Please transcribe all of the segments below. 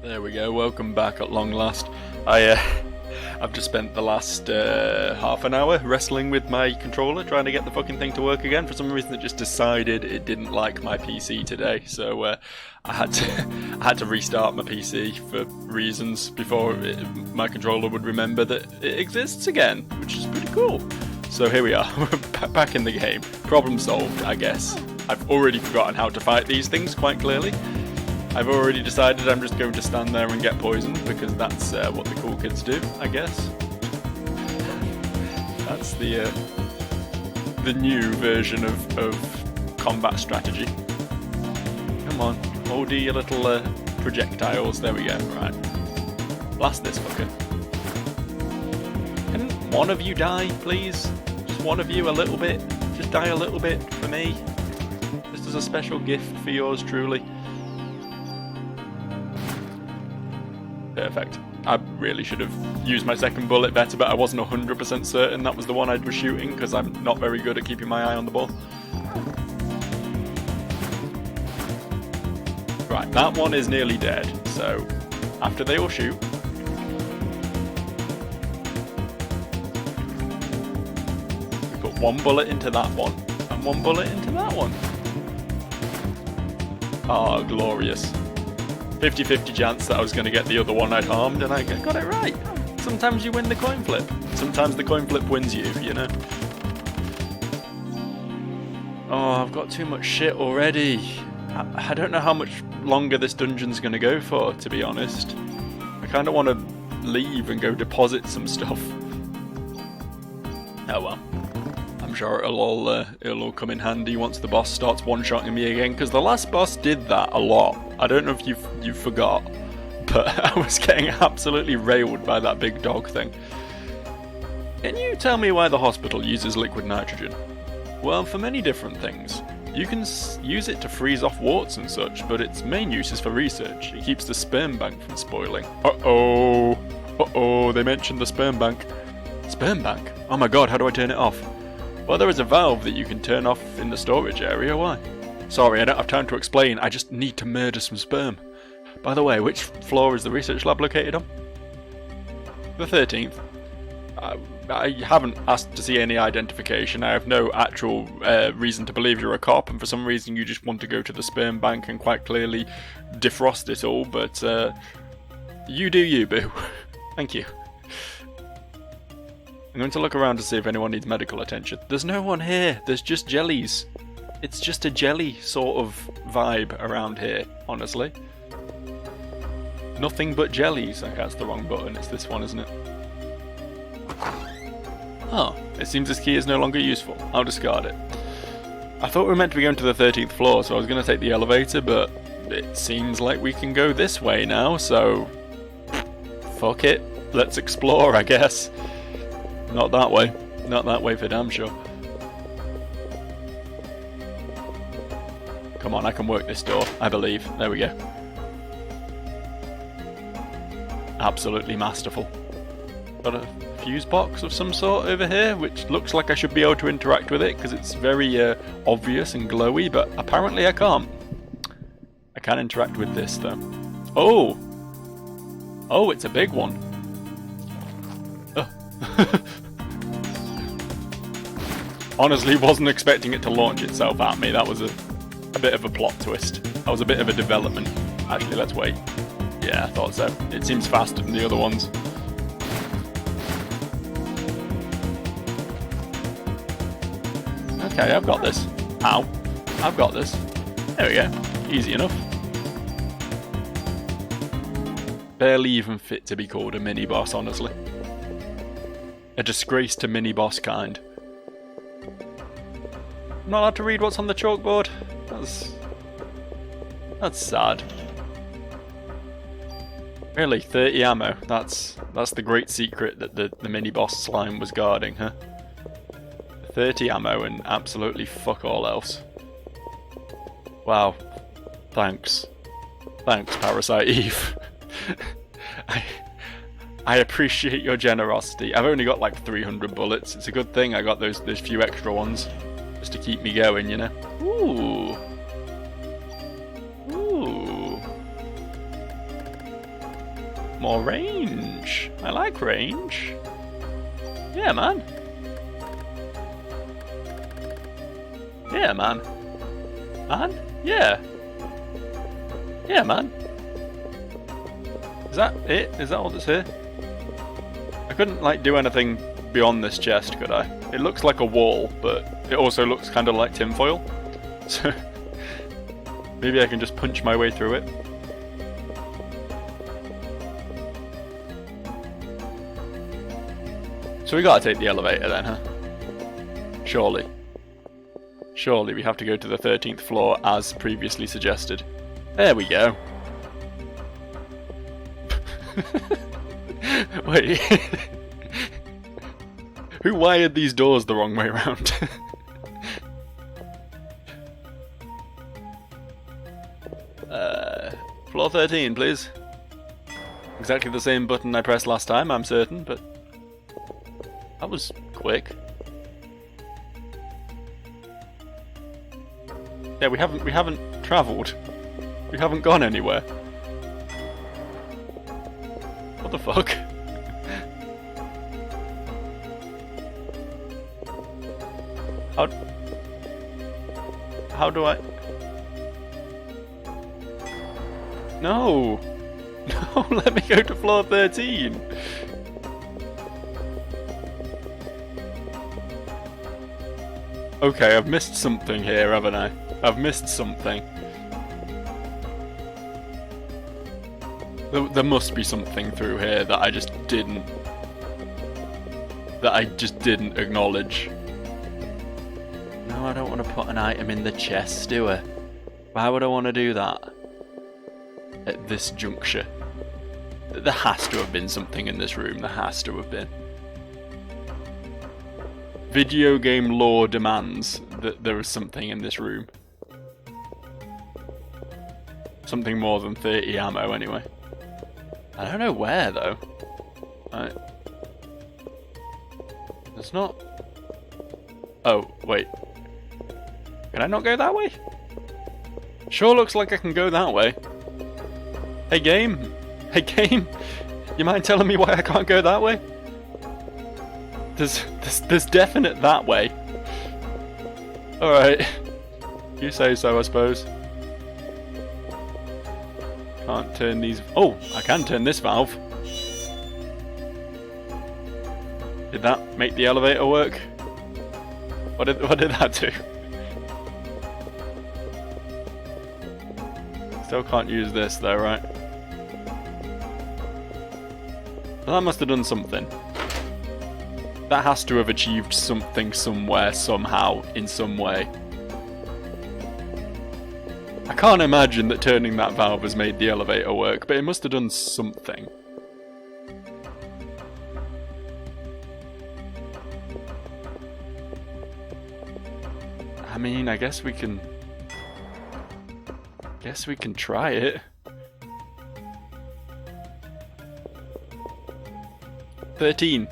There we go, welcome back at long last. I've just spent the last half an hour wrestling with my controller, trying to get the fucking thing to work again. For some reason it just decided it didn't like my PC today, so I had to restart my PC for reasons before my controller would remember that it exists again, which is pretty cool. So here we are, we're back in the game. Problem solved, I guess. I've already forgotten how to fight these things quite clearly. I've already decided I'm just going to stand there and get poisoned, because that's what the cool kids do, I guess. That's the new version of combat strategy. Come on, hold your little projectiles. There we go. Right, blast this fucker. Can one of you die, please? Just one of you, a little bit. Just die a little bit for me. This is a special gift for yours truly. Perfect. I really should have used my second bullet better, but I wasn't 100% certain that was the one I was shooting, because I'm not very good at keeping my eye on the ball. Right, that one is nearly dead, so after they all shoot... we put one bullet into that one, and one bullet into that one. Ah, glorious. 50-50 chance that I was going to get the other one I'd harmed, and I got it right. Sometimes you win the coin flip. Sometimes the coin flip wins you, you know? Oh, I've got too much shit already. I don't know how much longer this dungeon's going to go for, to be honest. I kind of want to leave and go deposit some stuff. Oh well. I'm sure it'll all come in handy once the boss starts one-shotting me again, because the last boss did that a lot. I don't know if you forgot, but I was getting absolutely railed by that big dog thing. Can you tell me why the hospital uses liquid nitrogen? Well, for many different things. You can use it to freeze off warts and such, but its main use is for research. It keeps the sperm bank from spoiling. Uh-oh, they mentioned the sperm bank. Sperm bank? Oh my god, how do I turn it off? Well, there is a valve that you can turn off in the storage area. Why? Sorry, I don't have time to explain. I just need to murder some sperm. By the way, which floor is the research lab located on? The 13th. I haven't asked to see any identification. I have no actual reason to believe you're a cop, and for some reason you just want to go to the sperm bank and quite clearly defrost it all, but you do you, boo. Thank you. I'm going to look around to see if anyone needs medical attention. There's no one here. There's just jellies. It's just a jelly sort of vibe around here, honestly. Nothing but jellies. Okay, that's the wrong button. It's this one, isn't it? Oh, it seems this key is no longer useful. I'll discard it. I thought we were meant to be going to the 13th floor, so I was going to take the elevator, but it seems like we can go this way now, so... fuck it. Let's explore, I guess. Not that way. Not that way for damn sure. Come on, I can work this door, I believe. There we go. Absolutely masterful. Got a fuse box of some sort over here, which looks like I should be able to interact with it, because it's very obvious and glowy, but apparently I can't. I can interact with this, though. Oh! Oh, it's a big one. Honestly, wasn't expecting it to launch itself at me. That was a bit of a plot twist. That was a bit of a development. Actually, let's wait. Yeah, I thought so. It seems faster than the other ones. Okay, I've got this. Ow. I've got this. There we go. Easy enough. Barely even fit to be called a mini-boss, honestly. A disgrace to mini-boss kind. I'm not allowed to read what's on the chalkboard. That's sad. Really, 30 ammo. That's the great secret that the mini-boss slime was guarding, huh? 30 ammo and absolutely fuck all else. Wow. Thanks. Thanks, Parasite Eve. I appreciate your generosity. I've only got like 300 bullets. It's a good thing I got those few extra ones. Just to keep me going, you know? Ooh. Ooh. more range. I like range. Yeah, man. Yeah, man. Man? Yeah. Yeah, man. Is that it? Is that all that's here? I couldn't, like, do anything beyond this chest, could I? It looks like a wall, but it also looks kind of like tinfoil. So maybe I can just punch my way through it. So we gotta take the elevator then, huh? Surely. Surely we have to go to the 13th floor as previously suggested. There we go. Wait. Who wired these doors the wrong way around? Floor 13, please. Exactly the same button I pressed last time, I'm certain, but that was quick. Yeah, we haven't travelled. We haven't gone anywhere. What the fuck? How do I... No! No, let me go to floor 13! Okay, I've missed something here, haven't I? I've missed something. There must be something through here that I just didn't... that I just didn't acknowledge. No, I don't want to put an item in the chest, do I? Why would I want to do that? At this juncture. There has to have been something in this room. There has to have been. Video game lore demands that there is something in this room. Something more than 30 ammo, anyway. I don't know where, though. There's not... Oh, wait. Can I not go that way? Sure looks like I can go that way. Hey, game? Hey, game? You mind telling me why I can't go that way? There's definite that way. Alright. You say so, I suppose. Can't turn these... Oh, I can turn this valve. Did that make the elevator work? What did that do? Still can't use this though, right? Well, that must have done something. That has to have achieved something somewhere, somehow, in some way. I can't imagine that turning that valve has made the elevator work, but it must have done something. I mean, I guess we can... try it. 13.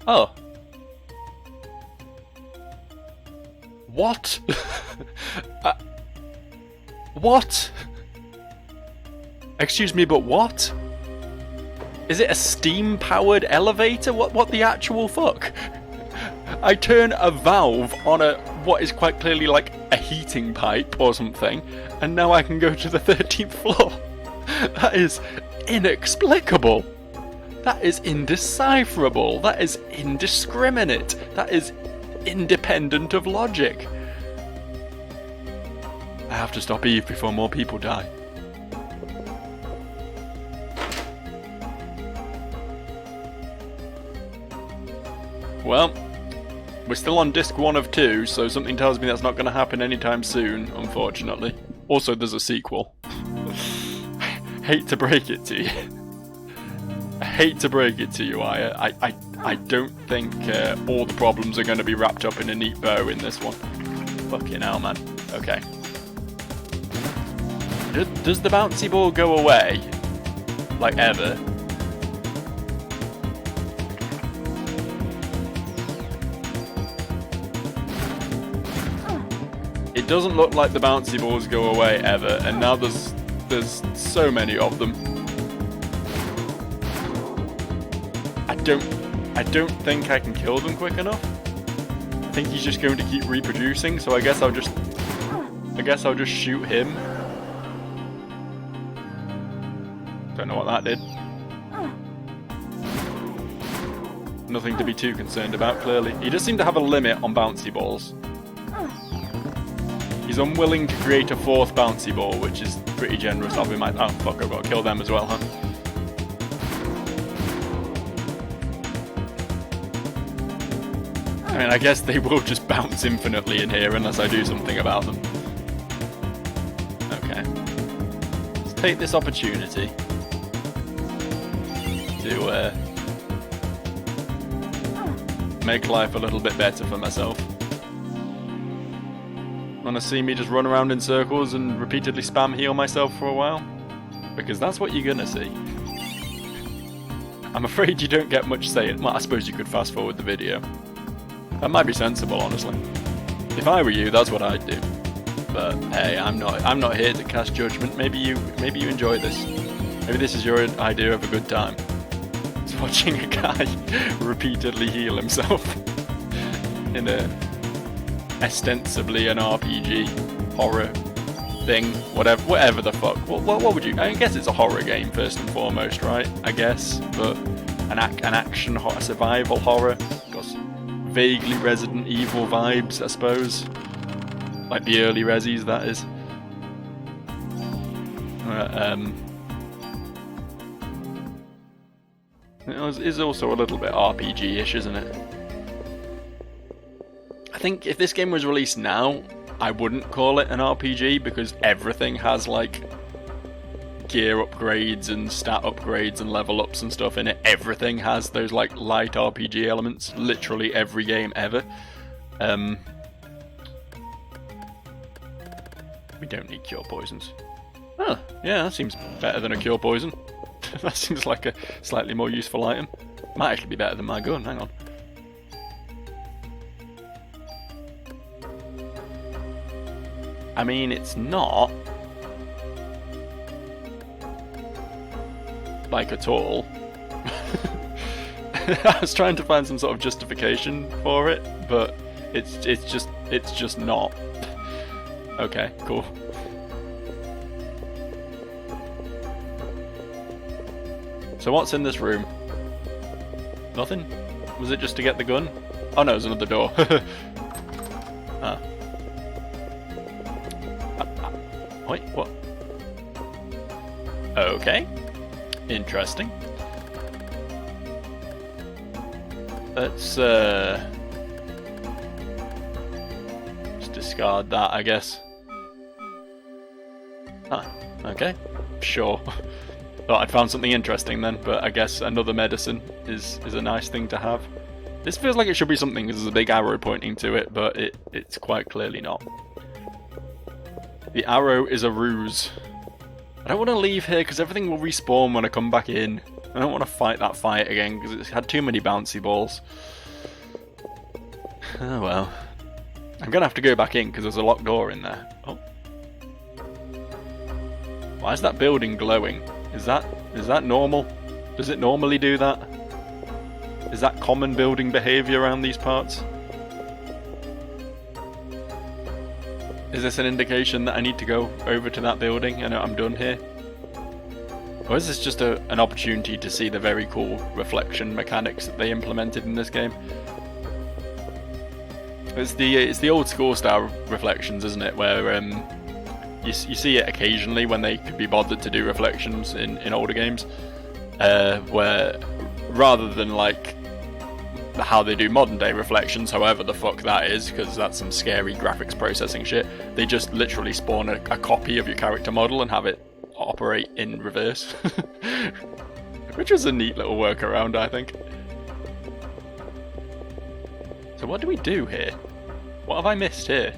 Oh. What? What? Excuse me, but what? Is it a steam-powered elevator? What the actual fuck? I turn a valve on what is quite clearly like a heating pipe or something, and now I can go to the 13th floor. That is inexplicable. That is indecipherable. That is indiscriminate. That is independent of logic. I have to stop Eve before more people die. Well, we're still on disc 1 of 2, so something tells me that's not going to happen anytime soon, unfortunately. Also, there's a sequel. Hate to break it to you. I hate to break it to you, I don't think all the problems are going to be wrapped up in a neat bow in this one. Fucking hell, man. Okay. Does the bouncy ball go away? Like, ever? It doesn't look like the bouncy balls go away ever, and now there's There's so many of them. I don't think I can kill them quick enough. I think he's just going to keep reproducing, so I guess I'll just shoot him. Don't know what that did. Nothing to be too concerned about, clearly. He does seem to have a limit on bouncy balls. He's unwilling to create a fourth bouncy ball, which is pretty generous of him. Oh fuck, I've got to kill them as well, huh? I mean, I guess they will just bounce infinitely in here unless I do something about them. Okay. Let's take this opportunity to make life a little bit better for myself. Want to see me just run around in circles and repeatedly spam heal myself for a while? Because that's what you're gonna see. I'm afraid you don't get much say. Well, I suppose you could fast forward the video. That might be sensible, honestly. If I were you, that's what I'd do. But hey, I'm not here to cast judgment. Maybe you enjoy this. Maybe this is your idea of a good time. It's watching a guy repeatedly heal himself in a ostensibly an RPG horror thing, whatever the fuck. What would you? I guess it's a horror game first and foremost, right? I guess, but an action horror, survival horror. Got vaguely Resident Evil vibes, I suppose. Like the early Resis, that is. It is also a little bit RPG-ish, isn't it? I think if this game was released now, I wouldn't call it an RPG because everything has like gear upgrades and stat upgrades and level ups and stuff in it. Everything has those like light RPG elements. Literally every game ever. We don't need cure poisons. Oh, yeah, that seems better than a cure poison. That seems like a slightly more useful item. Might actually be better than my gun, hang on. I mean, it's not. Like, at all. I was trying to find some sort of justification for it, but it's just not. Okay, cool. So what's in this room? Nothing? Was it just to get the gun? Oh no, there's another door. Ah. Wait, what? Okay. Interesting. Let's just discard that, I guess. Ah, okay. Sure. Thought I'd found something interesting then, but I guess another medicine is a nice thing to have. This feels like it should be something because there's a big arrow pointing to it, but it's quite clearly not. The arrow is a ruse. I don't want to leave here because everything will respawn when I come back in. I don't want to fight that fight again because it's had too many bouncy balls. Oh well. I'm going to have to go back in because there's a locked door in there. Oh. Why is that building glowing? Is that normal? Does it normally do that? Is that common building behaviour around these parts? Is this an indication that I need to go over to that building and I'm done here? Or is this just an opportunity to see the very cool reflection mechanics that they implemented in this game? It's the old school style reflections, isn't it? Where you see it occasionally when they could be bothered to do reflections in older games, where rather than like how they do modern day reflections, however the fuck that is, because that's some scary graphics processing shit, they just literally spawn a copy of your character model and have it operate in reverse. Which was a neat little workaround, I think. So what do we do here? What have I missed here?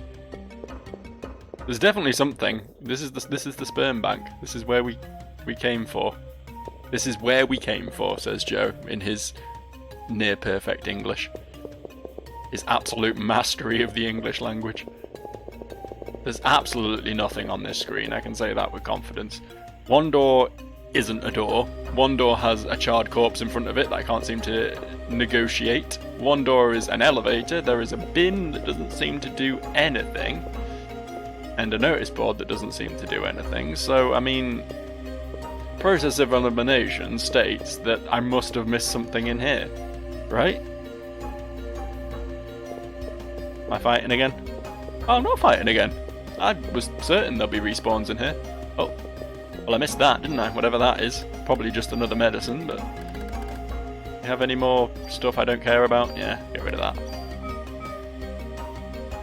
There's definitely something. This is the sperm bank. This is where we came for. This is where we came for, says Joe in his near perfect English. His absolute mastery of the English language. There's absolutely nothing on this screen, I can say that with confidence. One door isn't a door. One door has a charred corpse in front of it that I can't seem to negotiate. One door is an elevator. There is a bin that doesn't seem to do anything. And a notice board that doesn't seem to do anything. So, I mean, process of elimination states that I must have missed something in here. Right? Am I fighting again? Oh, I'm not fighting again. I was certain there'll be respawns in here. Oh. Well, I missed that, didn't I? Whatever that is. Probably just another medicine, but... You have any more stuff I don't care about? Yeah, get rid of that.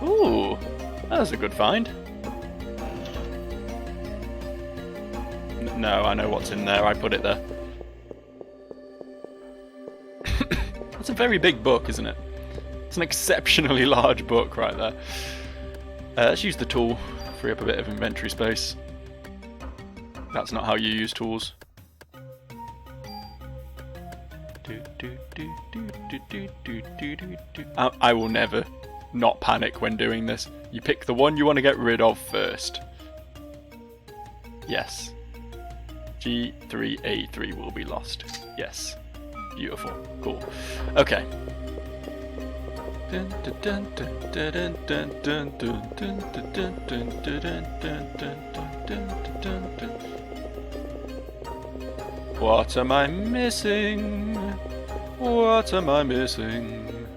Ooh, that was a good find. No, I know what's in there. I put it there. That's a very big book, isn't it? It's an exceptionally large book right there. Let's use the tool. Free up a bit of inventory space. That's not how you use tools. I will never not panic when doing this. You pick the one you want to get rid of first. Yes. G3A3 will be lost. Yes. Beautiful. Cool. Okay. What am I missing? What am I missing?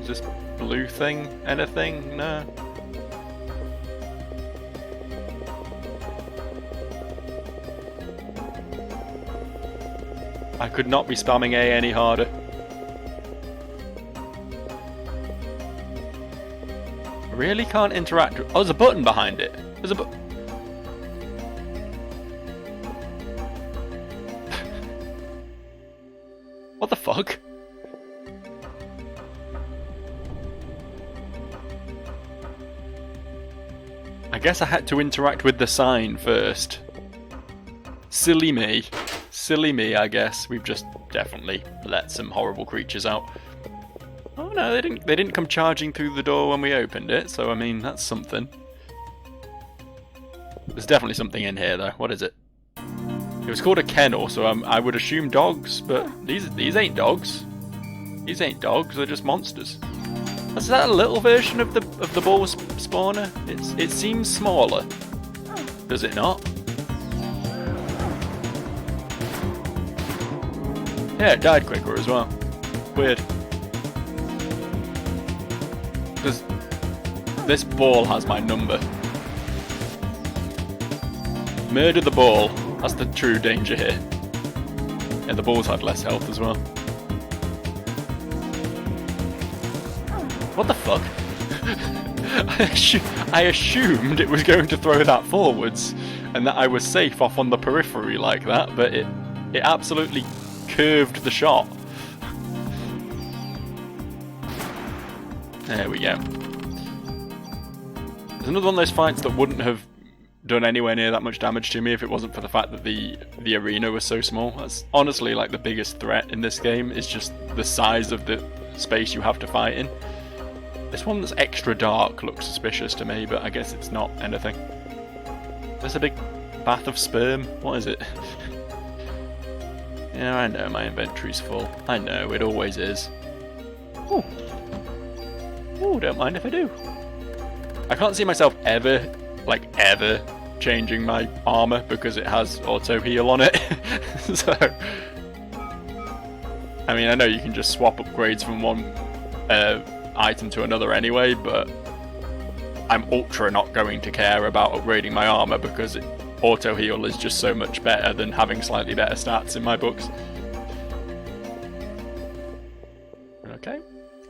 Is this blue thing anything? No. I could not be spamming A any harder. Really can't interact with... Oh, there's a button behind it. There's a button. What the fuck? I guess I had to interact with the sign first. Silly me. Silly me, I guess. We've just definitely let some horrible creatures out. Oh no, they didn't come charging through the door when we opened it, so I mean, that's something. There's definitely something in here though. What is it? It was called a kennel, so I would assume dogs, but these ain't dogs. These ain't dogs, they're just monsters. Is that a little version of the ball spawner? It seems smaller. Does it not? Yeah, it died quicker as well. Weird. Because this ball has my number. Murder the ball. That's the true danger here. Yeah, the balls had less health as well. What the fuck? I assumed it was going to throw that forwards and that I was safe off on the periphery like that, but it absolutely curved the shot. There we go. There's another one of those fights that wouldn't have done anywhere near that much damage to me if it wasn't for the fact that the arena was so small. That's honestly like the biggest threat in this game, is just the size of the space you have to fight in. This one that's extra dark looks suspicious to me, but I guess it's not anything. There's a big bath of sperm. What is it? Yeah, I know my inventory's full. I know, it always is. Ooh. Ooh, don't mind if I do. I can't see myself ever changing my armor because it has auto heal on it. So, I mean, I know you can just swap upgrades from one item to another anyway, but I'm ultra not going to care about upgrading my armor because auto heal is just so much better than having slightly better stats in my books. Okay,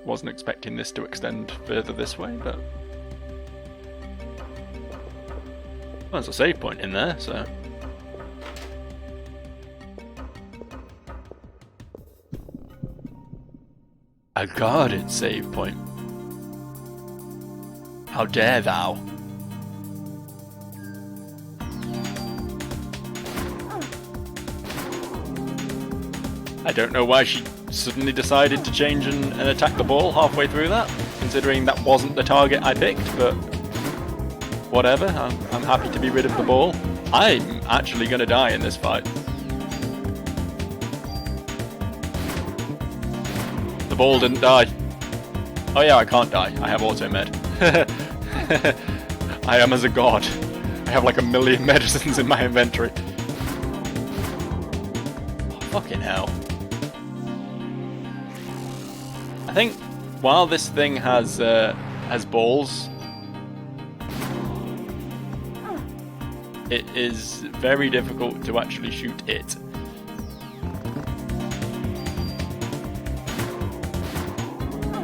wasn't expecting this to extend further this way, but well, there's a save point in there, so a guarded save point. How dare thou? I don't know why she suddenly decided to change and attack the ball halfway through that. considering that wasn't the target I picked, but whatever, I'm happy to be rid of the ball. I'm actually going to die in this fight. The ball didn't die. Oh yeah, I can't die. I have auto-med. I am as a god. I have like 1,000,000 medicines in my inventory. Oh, fucking hell. I think while this thing has balls, it is very difficult to actually shoot it.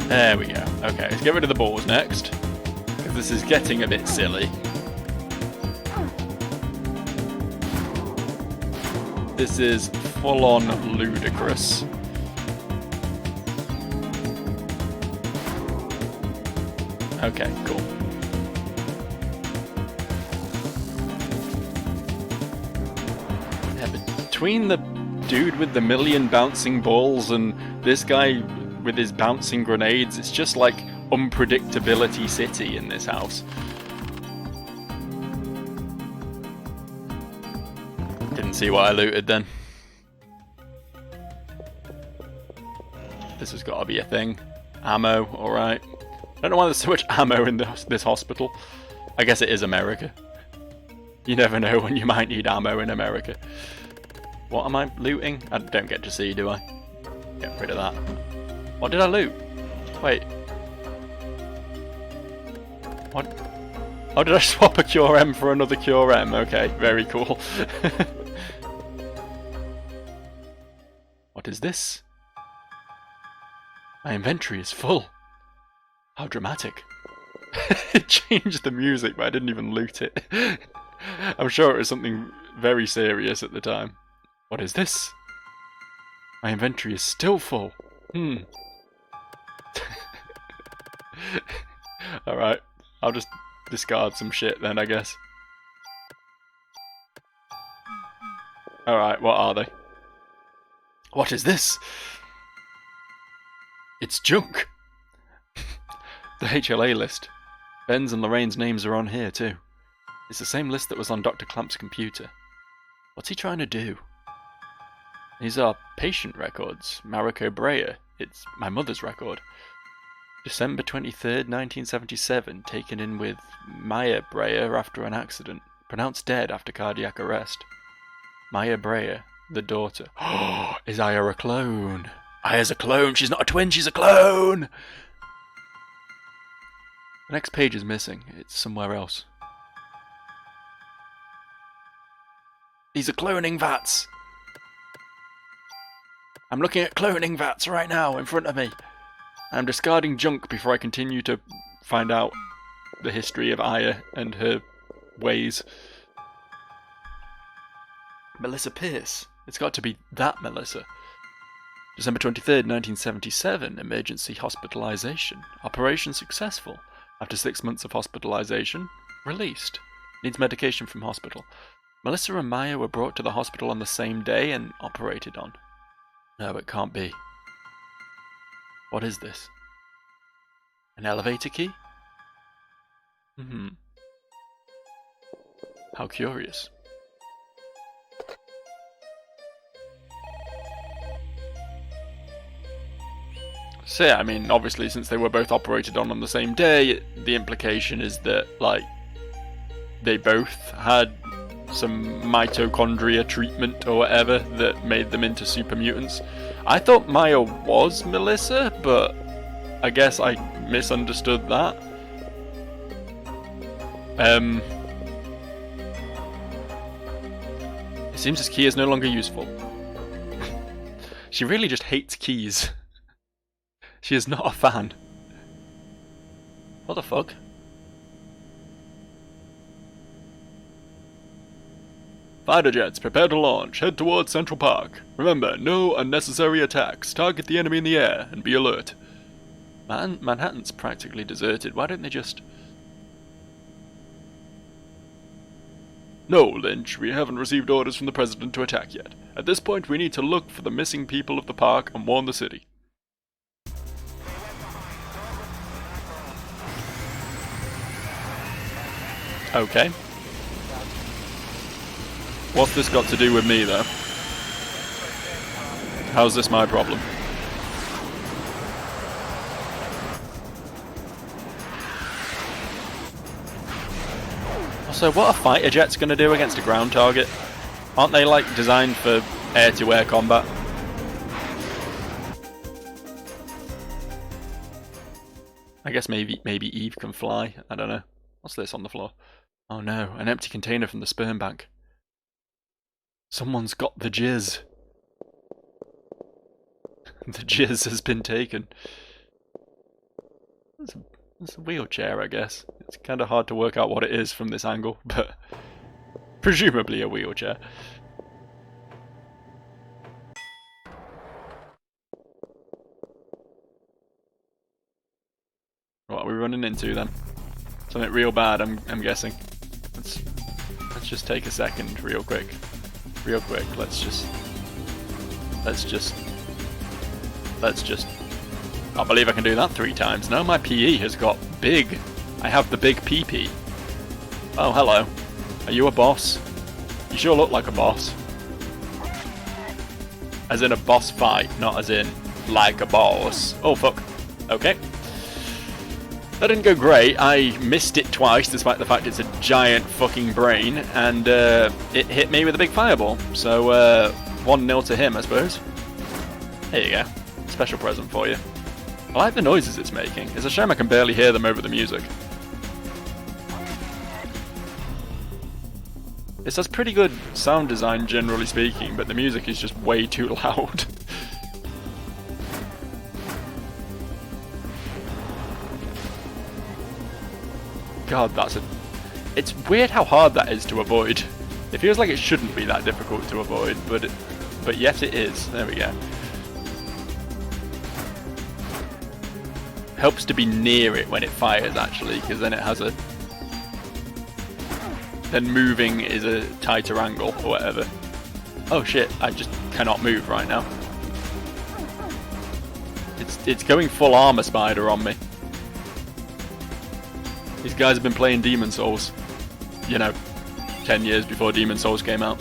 There we go. Okay, let's get rid of the balls next, because this is getting a bit silly. This is full-on ludicrous. Okay, cool. Yeah, between the dude with the 1,000,000 bouncing balls and this guy with his bouncing grenades, it's just like unpredictability city in this house. Didn't see what I looted then. This has got to be a thing. Ammo, alright. I don't know why there's so much ammo in this hospital. I guess it is America. You never know when you might need ammo in America. What am I looting? I don't get to see, do I? Get rid of that. What did I loot? Wait. What? Oh, did I swap a Cure M for another Cure M? Okay, very cool. What is this? My inventory is full. How dramatic. It changed the music, but I didn't even loot it. I'm sure it was something very serious at the time. What is this? My inventory is still full. Alright, I'll just discard some shit then, I guess. Alright, what are they? What is this? It's junk! The HLA list. Ben's and Lorraine's names are on here too. It's the same list that was on Dr. Clamp's computer. What's he trying to do? These are patient records. Mariko Breyer. It's my mother's record. December 23rd, 1977, taken in with Maya Breyer after an accident. Pronounced dead after cardiac arrest. Maya Breyer, the daughter. Oh, is Aya a clone? Aya's a clone. She's not a twin, she's a clone! The next page is missing. It's somewhere else. These are cloning vats! I'm looking at cloning vats right now in front of me. I'm discarding junk before I continue to find out the history of Aya and her ways. Melissa Pierce. It's got to be that Melissa. December 23rd, 1977. Emergency hospitalization. Operation successful. After 6 months of hospitalization, released. Needs medication from hospital. Melissa and Maya were brought to the hospital on the same day and operated on. No, it can't be. What is this? An elevator key? How curious. So yeah, I mean, obviously since they were both operated on the same day, the implication is that, like, they both had some mitochondria treatment or whatever that made them into super mutants. I thought Maya was Melissa, but I guess I misunderstood that. It seems this key is no longer useful. She really just hates keys. She is not a fan. What the fuck? Fighter jets, prepare to launch. Head towards Central Park. Remember, no unnecessary attacks. Target the enemy in the air and be alert. Manhattan's practically deserted. Why don't they just... No, Lynch. We haven't received orders from the President to attack yet. At this point, we need to look for the missing people of the park and warn the city. Okay. What's this got to do with me, though? How's this my problem? Also, what are fighter jets going to do against a ground target? Aren't they, like, designed for air-to-air combat? I guess maybe Eve can fly. I don't know. What's this on the floor? Oh no, an empty container from the sperm bank. Someone's got the jizz. The jizz has been taken. It's a wheelchair, I guess. It's kind of hard to work out what it is from this angle, but presumably a wheelchair. What are we running into then? Something real bad, I'm guessing. Let's just take a second, real quick. Let's just. Can't believe I can do that 3 times. No, my PE has got big. I have the big PP. Oh, hello. Are you a boss? You sure look like a boss. As in a boss fight, not as in like a boss. Oh, fuck. Okay. That didn't go great. I missed it twice, despite the fact it's a giant fucking brain, and it hit me with a big fireball. So, 1-0 to him, I suppose. There you go. Special present for you. I like the noises it's making. It's a shame I can barely hear them over the music. This has pretty good sound design, generally speaking, but the music is just way too loud. God, it's weird how hard that is to avoid. It feels like it shouldn't be that difficult to avoid, but yet it is. There we go. Helps to be near it when it fires, actually, because then it has a... Then moving is a tighter angle, or whatever. Oh shit, I just cannot move right now. It's going full armor spider on me. These guys have been playing Demon Souls. You know, 10 years before Demon Souls came out.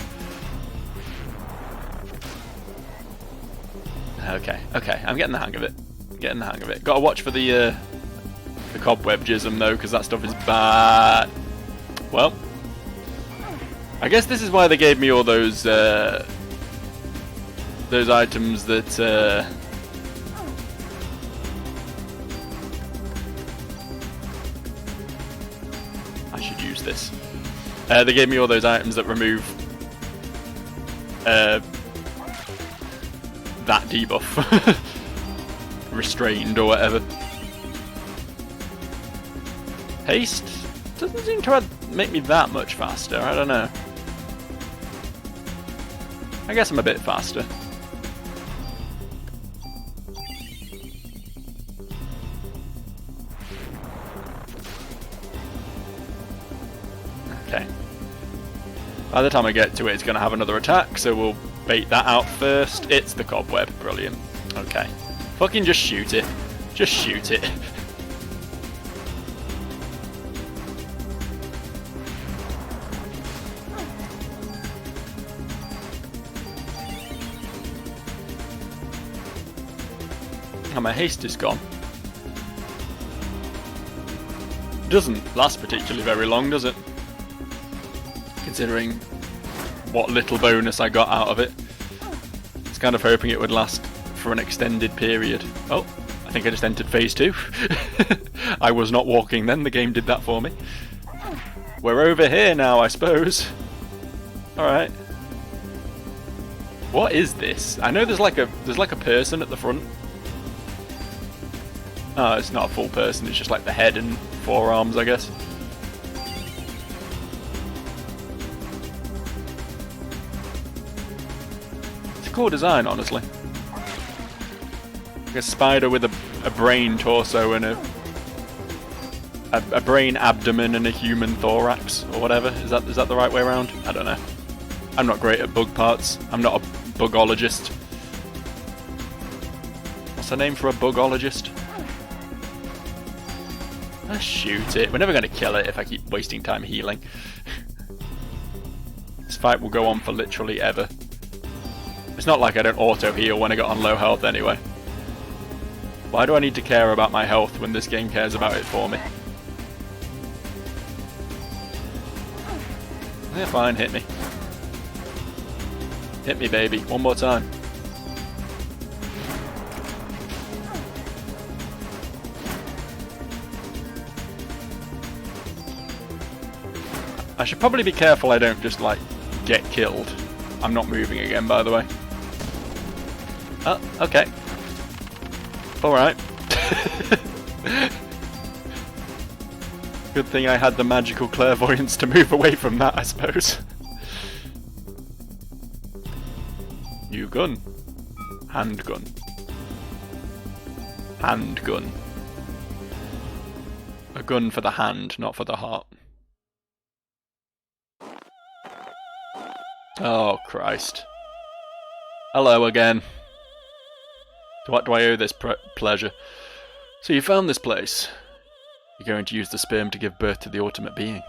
Okay, I'm getting the hang of it. Gotta watch for the cobweb jism though, because that stuff is bad. Well, I guess this is why they gave me all those items that I should use this. They gave me all those items that remove that debuff. Restrained or whatever. Haste doesn't seem to make me that much faster. I don't know. I guess I'm a bit faster. Okay. By the time I get to it, it's going to have another attack, so we'll bait that out first. It's the cobweb. Brilliant. Okay. Fucking just shoot it. Just shoot it. And my haste is gone. Doesn't last particularly very long, does it? Considering what little bonus I got out of it. I was kind of hoping it would last for an extended period. Oh, I think I just entered phase 2. I was not walking then, the game did that for me. We're over here now, I suppose. Alright. What is this? I know there's like a person at the front. Oh, it's not a full person, it's just like the head and forearms, I guess. It's a cool design, honestly. Like a spider with a brain torso and a brain abdomen and a human thorax, or whatever. Is that the right way around? I don't know. I'm not great at bug parts. I'm not a bugologist. What's the name for a bugologist? Let's shoot it. We're never going to kill it if I keep wasting time healing. This fight will go on for literally ever. It's not like I don't auto-heal when I got on low health anyway. Why do I need to care about my health when this game cares about it for me? Yeah, fine, hit me. Hit me, baby. One more time. I should probably be careful I don't just, like, get killed. I'm not moving again, by the way. Oh, okay. Alright. Good thing I had the magical clairvoyance to move away from that, I suppose. New gun. Handgun. Handgun. A gun for the hand, not for the heart. Oh, Christ. Hello again. To what do I owe this pleasure? So you found this place. You're going to use the sperm to give birth to the ultimate being.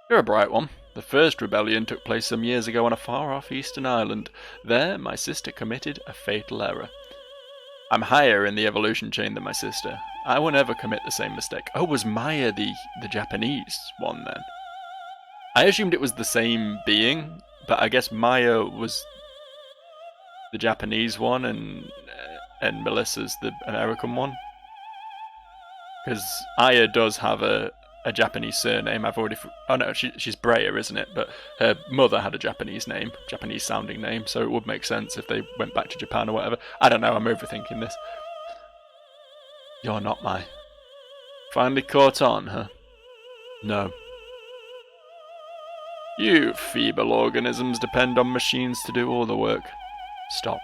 You're a bright one. The first rebellion took place some years ago on a far-off eastern island. There, my sister committed a fatal error. I'm higher in the evolution chain than my sister. I will never commit the same mistake. Oh, was Maya the Japanese one then? I assumed it was the same being, but I guess Maya was the Japanese one and Melissa's the American one. Because Aya does have a Japanese surname. I've already... Oh no, she's Breya, isn't it? But her mother had a Japanese name, Japanese sounding name, so it would make sense if they went back to Japan or whatever. I don't know, I'm overthinking this. You're not my... Finally caught on, huh? No. You feeble organisms depend on machines to do all the work. Stop.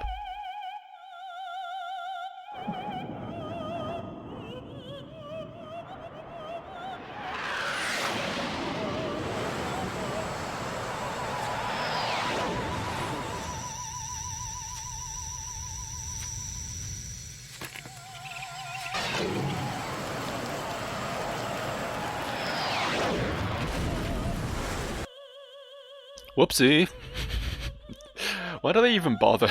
Whoopsie. Why do they even bother?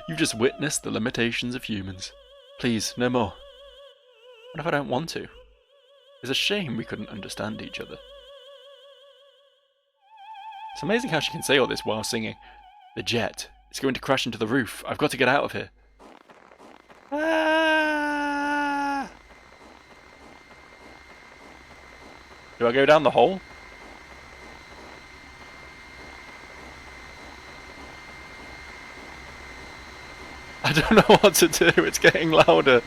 You've just witnessed the limitations of humans. Please, no more. What if I don't want to? It's a shame we couldn't understand each other. It's amazing how she can say all this while singing. The jet. It's going to crash into the roof. I've got to get out of here. Ah! Do I go down the hole? I don't know what to do, it's getting louder.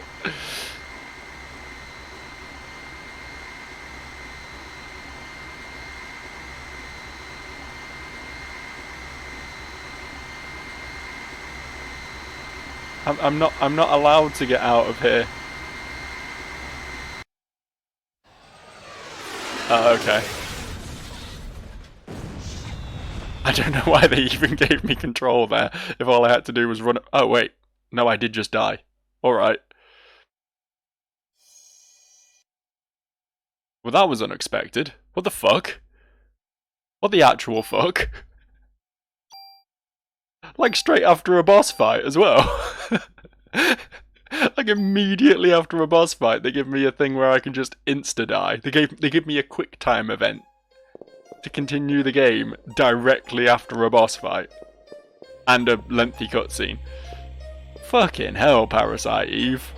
I'm not allowed to get out of here. Oh, okay. I don't know why they even gave me control there, if all I had to do was run... Oh, wait. No, I did just die. Alright. Well, that was unexpected. What the fuck? What the actual fuck? Like, straight after a boss fight as well. Like, immediately after a boss fight, they give me a thing where I can just insta-die. They give me a quick time event to continue the game directly after a boss fight. And a lengthy cutscene. Fucking hell, Parasite Eve.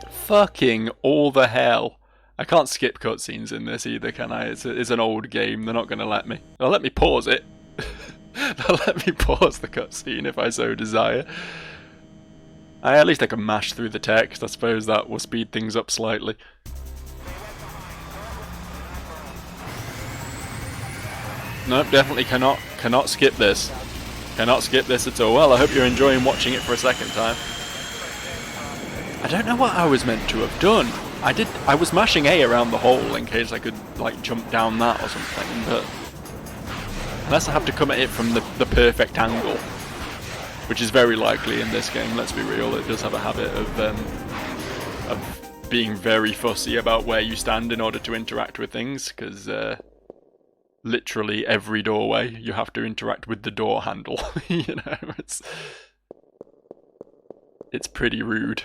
Fucking all the hell. I can't skip cutscenes in this either, can I? It's an old game, they're not going to let me. They'll let me pause it. They'll let me pause the cutscene if I so desire. At least I can mash through the text, I suppose that will speed things up slightly. Nope, definitely cannot skip this. Cannot skip this at all. Well, I hope you're enjoying watching it for a second time. I don't know what I was meant to have done. I was mashing A around the hole in case I could, like, jump down that or something, but... Unless I have to come at it from the perfect angle. Which is very likely in this game, let's be real. It does have a habit of being very fussy about where you stand in order to interact with things, because literally every doorway you have to interact with the door handle. You know, it's pretty rude.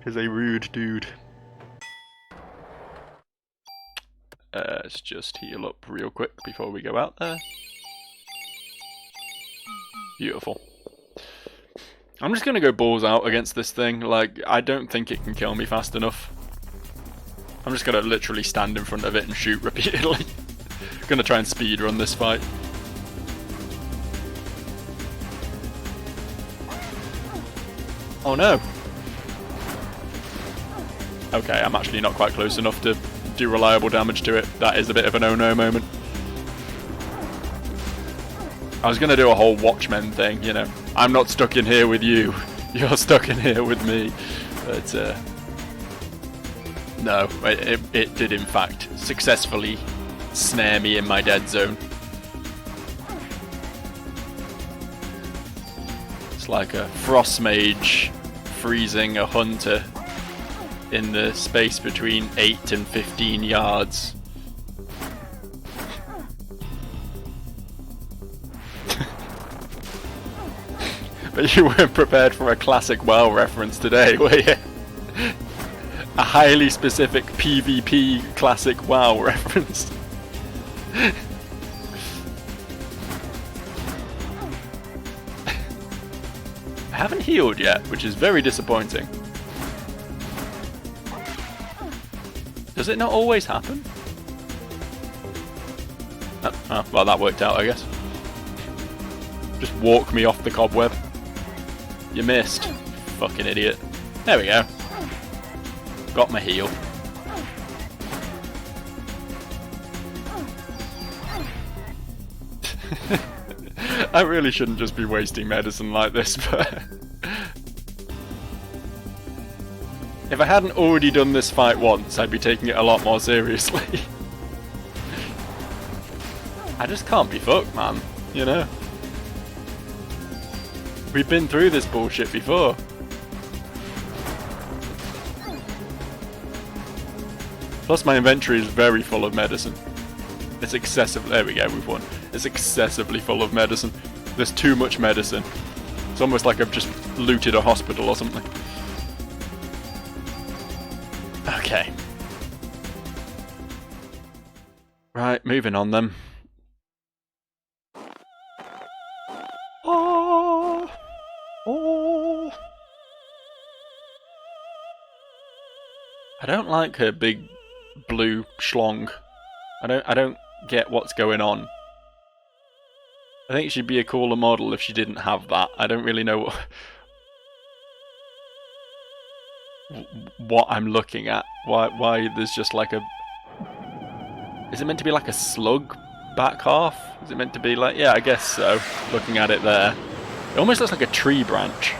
He's a rude dude. Let's just heal up real quick before we go out there. Beautiful. I'm just gonna go balls out against this thing. Like, I don't think it can kill me fast enough. I'm just gonna literally stand in front of it and shoot repeatedly. Gonna try and speedrun this fight. Oh no! Okay, I'm actually not quite close enough to do reliable damage to it. That is a bit of an oh-no moment. I was gonna do a whole Watchmen thing, you know. I'm not stuck in here with you. You're stuck in here with me. But, no, it did in fact successfully snare me in my dead zone. It's like a frost mage freezing a hunter in the space between 8 and 15 yards. But you weren't prepared for a classic WoW reference today, were you? A highly specific PvP classic WoW reference. I haven't healed yet, which is very disappointing. Does it not always happen? Oh, well, that worked out, I guess. Just walk me off the cobweb. You missed. Fucking idiot. There we go. Got my heal. I really shouldn't just be wasting medicine like this, but... if I hadn't already done this fight once, I'd be taking it a lot more seriously. I just can't be fucked, man. You know? We've been through this bullshit before. Plus my inventory is very full of medicine. It's excessive. There we go, we've won. It's excessively full of medicine. There's too much medicine. It's almost like I've just looted a hospital or something. Okay. Right, moving on then. Oh. Oh. I don't like her big blue schlong. I don't get what's going on. I think she'd be a cooler model if she didn't have that. I don't really know what I'm looking at. Why there's just like a... Is it meant to be like a slug back half? Is it meant to be like... Yeah, I guess so. Looking at it there. It almost looks like a tree branch.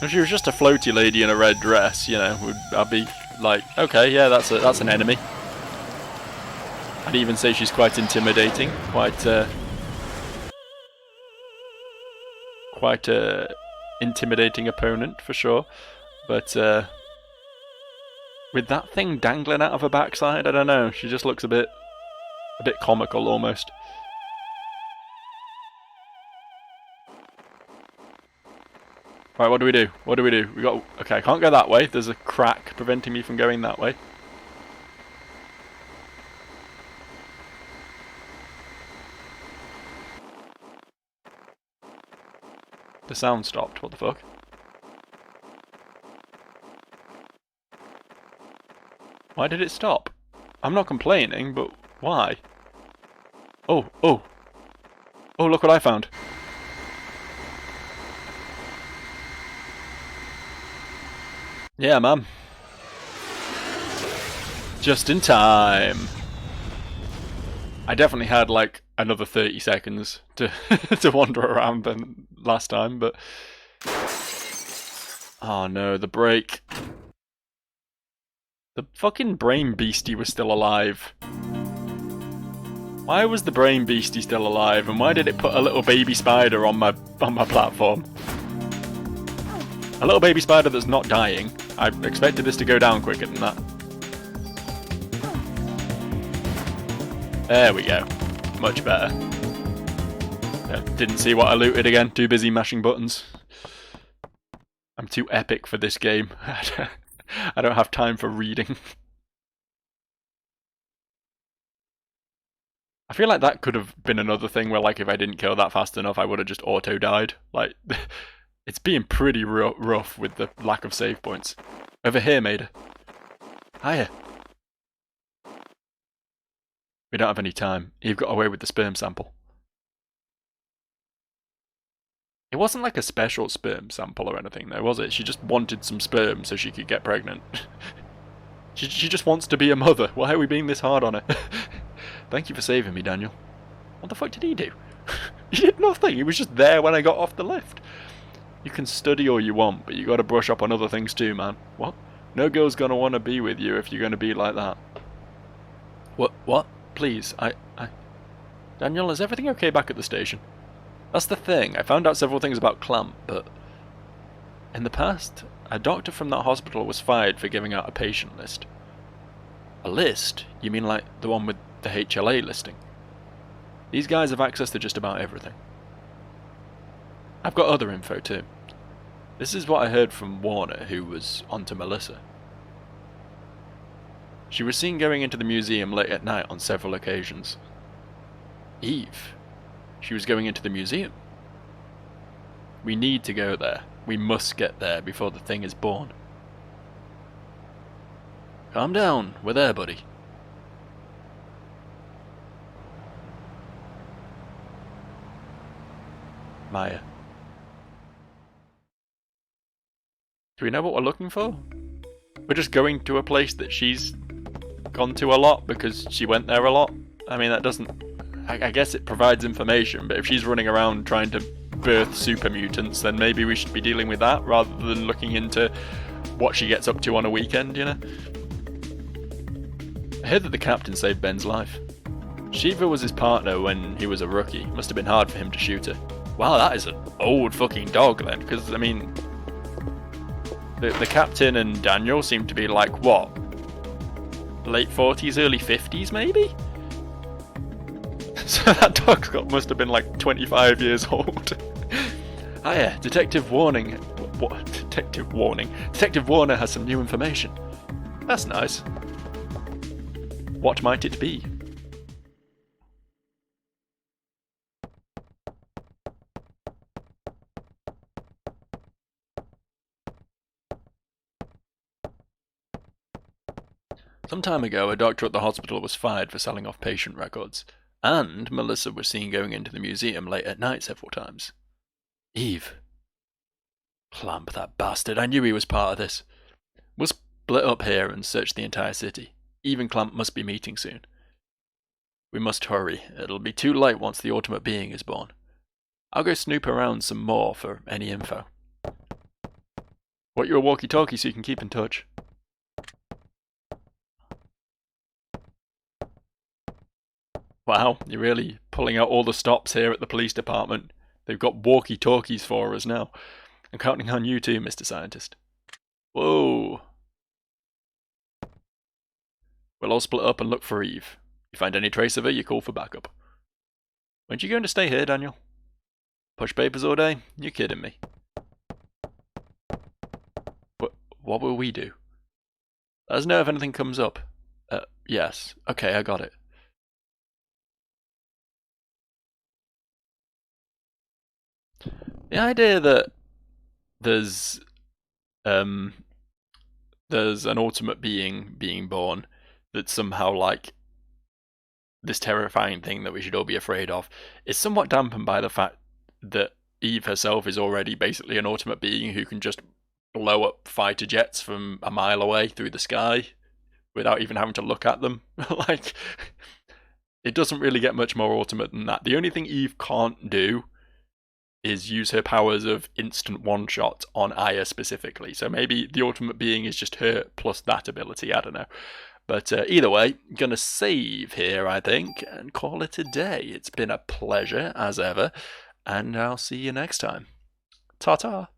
If she was just a floaty lady in a red dress, you know, I'd be like, okay, yeah, that's an enemy. I'd even say she's quite intimidating, quite a intimidating opponent for sure. But with that thing dangling out of her backside, I don't know. She just looks a bit comical almost. Right, what do we do? What do we do? We got... Okay, I can't go that way. There's a crack preventing me from going that way. The sound stopped. What the fuck? Why did it stop? I'm not complaining, but why? Oh, oh. Oh, look what I found. Yeah, man. Just in time. I definitely had like another 30 seconds to to wander around than last time, but... Oh no, the break. The fucking brain beastie was still alive. Why was the brain beastie still alive, and why did it put a little baby spider on my platform? A little baby spider that's not dying. I expected this to go down quicker than that. There we go. Much better. Didn't see what I looted again. Too busy mashing buttons. I'm too epic for this game. I don't have time for reading. I feel like that could have been another thing where, like, if I didn't kill that fast enough, I would have just auto-died. Like, it's being pretty rough with the lack of save points. Over here, Maida. Hiya. We don't have any time. Eve got away with the sperm sample. It wasn't like a special sperm sample or anything, though, was it? She just wanted some sperm so she could get pregnant. She just wants to be a mother. Why are we being this hard on her? Thank you for saving me, Daniel. What the fuck did he do? He did nothing. He was just there when I got off the lift. You can study all you want, but you gotta brush up on other things too, man. What? No girl's gonna want to be with you if you're gonna be like that. What? Please, Daniel, is everything okay back at the station? That's the thing. I found out several things about Clamp, but... In the past, a doctor from that hospital was fired for giving out a patient list. A list? You mean like the one with the HLA listing? These guys have access to just about everything. I've got other info too. This is what I heard from Warner, who was onto Melissa. She was seen going into the museum late at night on several occasions. Eve? She was going into the museum? We need to go there. We must get there before the thing is born. Calm down. We're there, buddy. Maya. Do we know what we're looking for? We're just going to a place that she's gone to a lot because she went there a lot. I mean, that doesn't... I guess it provides information, but if she's running around trying to birth super mutants, then maybe we should be dealing with that rather than looking into what she gets up to on a weekend, you know? I heard that the captain saved Ben's life. Shiva was his partner when he was a rookie. Must have been hard for him to shoot her. Wow, that is an old fucking dog then, because, I mean... The captain and Daniel seem to be like, what? Late 40s, early 50s, maybe? So that dog must have been like 25 years old. Hiya, Detective Warning. What? Detective Warning. Detective Warner has some new information. That's nice. What might it be? Some time ago, a doctor at the hospital was fired for selling off patient records. And Melissa was seen going into the museum late at night several times. Eve. Clamp, that bastard. I knew he was part of this. We'll split up here and search the entire city. Eve and Clamp must be meeting soon. We must hurry. It'll be too late once the ultimate being is born. I'll go snoop around some more for any info. Want your walkie-talkie so you can keep in touch? Wow, you're really pulling out all the stops here at the police department. They've got walkie-talkies for us now. I'm counting on you too, Mr. Scientist. Whoa. We'll all split up and look for Eve. You find any trace of her, you call for backup. Weren't you going to stay here, Daniel? Push papers all day? You're kidding me. What will we do? Let us know if anything comes up. Yes. Okay, I got it. The idea that there's an ultimate being born that's somehow like this terrifying thing that we should all be afraid of is somewhat dampened by the fact that Eve herself is already basically an ultimate being who can just blow up fighter jets from a mile away through the sky without even having to look at them. Like, it doesn't really get much more ultimate than that. The only thing Eve can't do is use her powers of instant one-shot on Aya specifically. So maybe the ultimate being is just her plus that ability, I don't know. But either way, gonna save here, I think, and call it a day. It's been a pleasure, as ever, and I'll see you next time. Ta-ta!